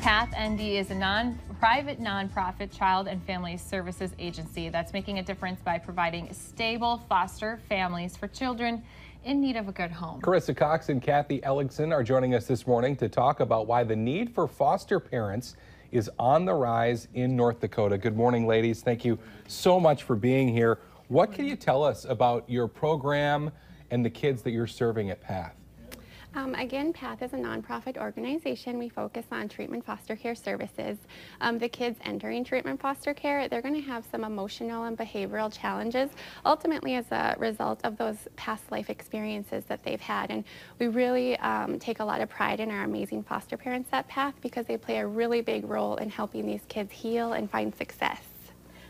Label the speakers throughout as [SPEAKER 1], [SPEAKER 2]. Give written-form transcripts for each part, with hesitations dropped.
[SPEAKER 1] PATH ND is a private nonprofit child and family services agency that's making a difference by providing stable foster families for children in need of a good home.
[SPEAKER 2] Carissa Cox and Kathy Elligson are joining us this morning to talk about why the need for foster parents is on the rise in North Dakota. Good morning, ladies. Thank you so much for being here. What can you tell us about your program and the kids that you're serving at PATH?
[SPEAKER 3] Again, PATH is a nonprofit organization. We focus on treatment foster care services. The kids entering treatment foster care, they're going to have some emotional and behavioral challenges, ultimately as a result of those past life experiences that they've had. And we really take a lot of pride in our amazing foster parents at PATH because they play a really big role in helping these kids heal and find success.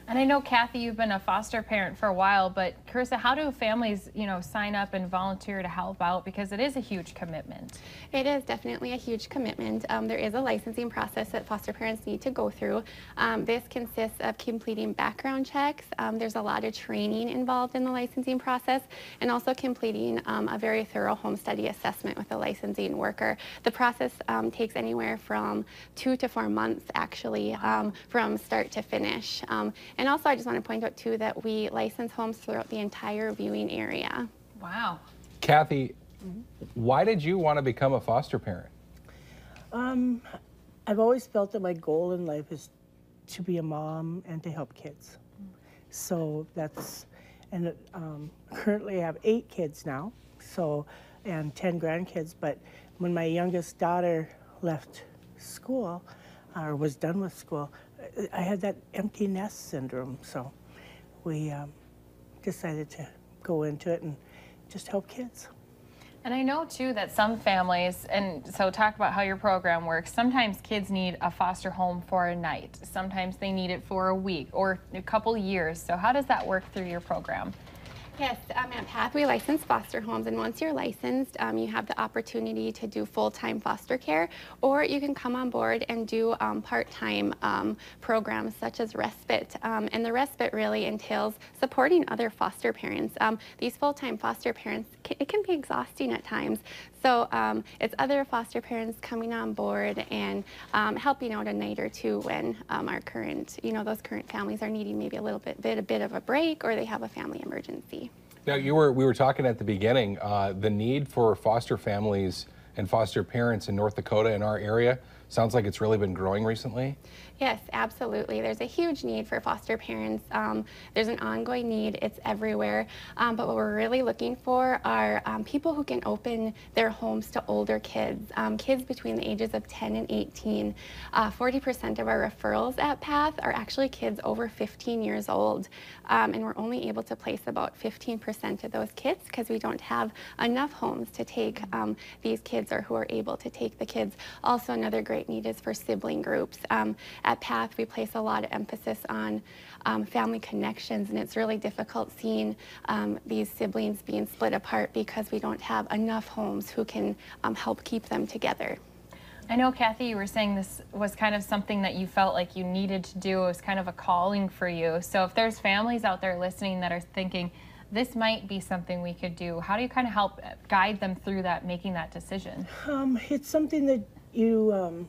[SPEAKER 1] And I know, Kathy, you've been a foster parent for a while, but Carissa, how do families, sign up and volunteer to help out? Because it is a huge commitment.
[SPEAKER 3] It is definitely a huge commitment. There is a licensing process that foster parents need to go through. This consists of completing background checks. There's a lot of training involved in the licensing process, and also completing a very thorough home study assessment with a licensing worker. The process takes anywhere from 2 to 4 months, actually, from start to finish. And also, I just want to point out, too, that we license homes throughout the entire viewing area.
[SPEAKER 1] Wow.
[SPEAKER 2] Kathy, why did you want to become a foster parent?
[SPEAKER 4] I've always felt that my goal in life is to be a mom and to help kids. So that's, and currently I have 8 kids now, and 10 grandkids, but when my youngest daughter left school, or was done with school, I had that empty nest syndrome, so we decided to go into it and just help kids.
[SPEAKER 1] And I know, too, that some families, and so talk about how your program works, sometimes kids need a foster home for a night. Sometimes they need it for a week or a couple years. So how does that work through your program?
[SPEAKER 3] Yes, at PATH we license foster homes, and once you're licensed, you have the opportunity to do full-time foster care, or you can come on board and do part-time programs such as respite. And the respite really entails supporting other foster parents. These full-time foster parents, it can be exhausting at times. So it's other foster parents coming on board and helping out a night or two when our current, those current families are needing maybe a bit of a break, or they have a family emergency.
[SPEAKER 2] Now, we were talking at the beginning, the need for foster families and foster parents in North Dakota in our area sounds like it's really been growing recently.
[SPEAKER 3] Yes, absolutely. There's a huge need for foster parents. There's an ongoing need. It's everywhere. But what we're really looking for are people who can open their homes to older kids, kids between the ages of 10 and 18. 40% of our referrals at PATH are actually kids over 15 years old. And we're only able to place about 15% of those kids because we don't have enough homes to take these kids, or who are able to take the kids. Also, another great need is for sibling groups. At PATH, we place a lot of emphasis on family connections, and it's really difficult seeing these siblings being split apart because we don't have enough homes who can help keep them together.
[SPEAKER 1] I know, Kathy, you were saying this was kind of something that you felt like you needed to do. It was kind of a calling for you. So if there's families out there listening that are thinking, this might be something we could do, how do you kind of help guide them through that, making that decision?
[SPEAKER 4] It's something that you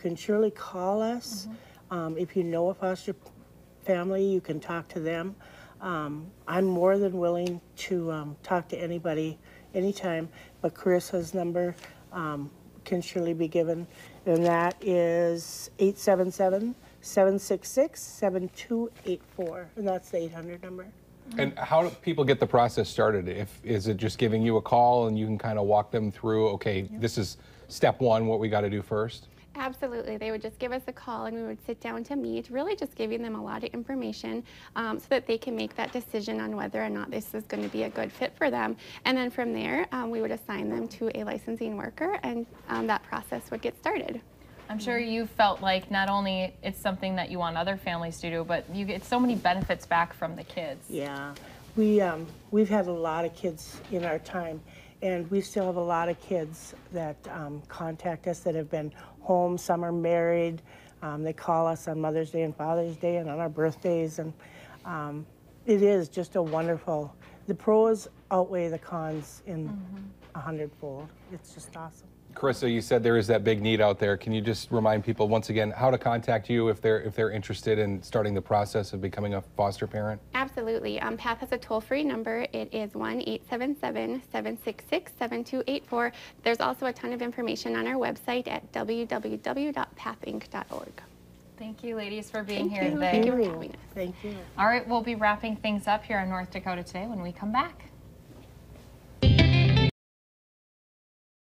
[SPEAKER 4] can surely call us. If you know a foster family, you can talk to them. I'm more than willing to talk to anybody anytime, but Carissa's number can surely be given, and that is 877-766-7284, and that's the 800 number.
[SPEAKER 2] And how do people get the process started? Is it just giving you a call and you can kind of walk them through, okay, this is step 1, what we got to do first?
[SPEAKER 3] Absolutely. They would just give us a call and we would sit down to meet, really just giving them a lot of information so that they can make that decision on whether or not this is going to be a good fit for them. And then from there, we would assign them to a licensing worker, and that process would get started.
[SPEAKER 1] I'm sure you felt like not only it's something that you want other families to do, but you get so many benefits back from the kids.
[SPEAKER 4] Yeah, we've had a lot of kids in our time, and we still have a lot of kids that contact us that have been home. Some are married. They call us on Mother's Day and Father's Day and on our birthdays, and it is just a wonderful, the pros outweigh the cons in 100-fold. It's just awesome.
[SPEAKER 2] Carissa, you said there is that big need out there. Can you just remind people once again how to contact you if they're interested in starting the process of becoming a foster parent?
[SPEAKER 3] Absolutely. PATH has a toll-free number. It is 1-877-766-7284. There's also a ton of information on our website at www.pathinc.org.
[SPEAKER 1] Thank you, ladies, for being here
[SPEAKER 3] Thank you.
[SPEAKER 1] today.
[SPEAKER 3] Thank you for having us.
[SPEAKER 4] Thank you.
[SPEAKER 1] All right, we'll be wrapping things up here on North Dakota Today when we come back.